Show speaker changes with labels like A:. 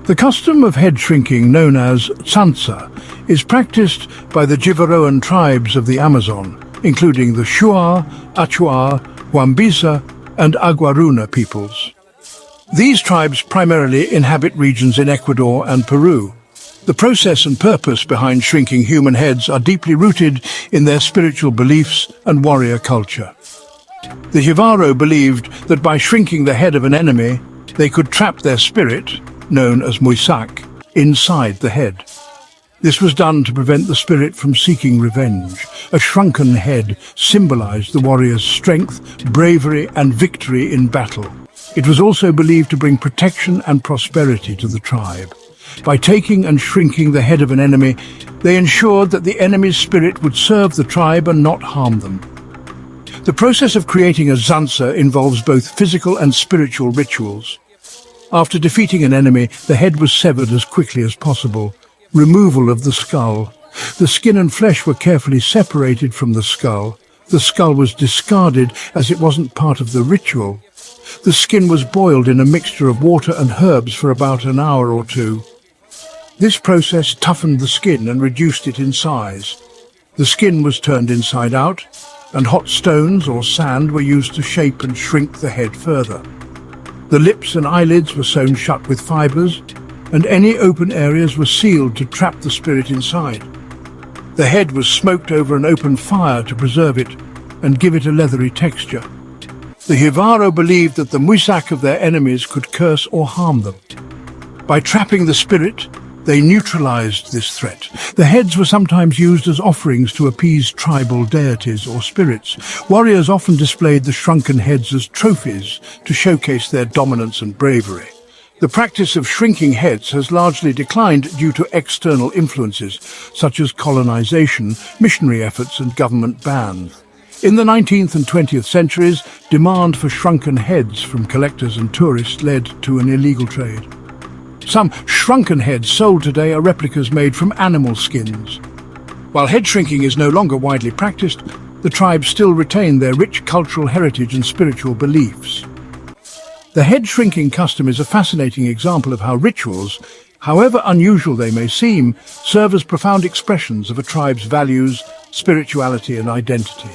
A: The custom of head shrinking, known as tsansa, is practiced by the Jivaroan tribes of the Amazon, including the Shuar, Achuar, Huambisa, and Aguaruna peoples. These tribes primarily inhabit regions in Ecuador and Peru. The process and purpose behind shrinking human heads are deeply rooted in their spiritual beliefs and warrior culture. The Jivaro believed that by shrinking the head of an enemy, they could trap their spirit, known as muisak, inside the head. This was done to prevent the spirit from seeking revenge. A shrunken head symbolized the warrior's strength, bravery, and victory in battle. It was also believed to bring protection and prosperity to the tribe. By taking and shrinking the head of an enemy, they ensured that the enemy's spirit would serve the tribe and not harm them. The process of creating a zansa involves both physical and spiritual rituals. After defeating an enemy, the head was severed as quickly as possible. Removal of the skull. The skin and flesh were carefully separated from the skull. The skull was discarded as it wasn't part of the ritual. The skin was boiled in a mixture of water and herbs for about an hour or two. This process toughened the skin and reduced it in size. The skin was turned inside out, and hot stones or sand were used to shape and shrink the head further. The lips and eyelids were sewn shut with fibers, and any open areas were sealed to trap the spirit inside. The head was smoked over an open fire to preserve it and give it a leathery texture. The Jivaro believed that the muisak of their enemies could curse or harm them. By trapping the spirit, they neutralized this threat. The heads were sometimes used as offerings to appease tribal deities or spirits. Warriors often displayed the shrunken heads as trophies to showcase their dominance and bravery. The practice of shrinking heads has largely declined due to external influences, such as colonization, missionary efforts, and government bans. In the 19th and 20th centuries, demand for shrunken heads from collectors and tourists led to an illegal trade. Some shrunken heads sold today are replicas made from animal skins. While head shrinking is no longer widely practiced, the tribes still retain their rich cultural heritage and spiritual beliefs. The head shrinking custom is a fascinating example of how rituals, however unusual they may seem, serve as profound expressions of a tribe's values, spirituality, and identity.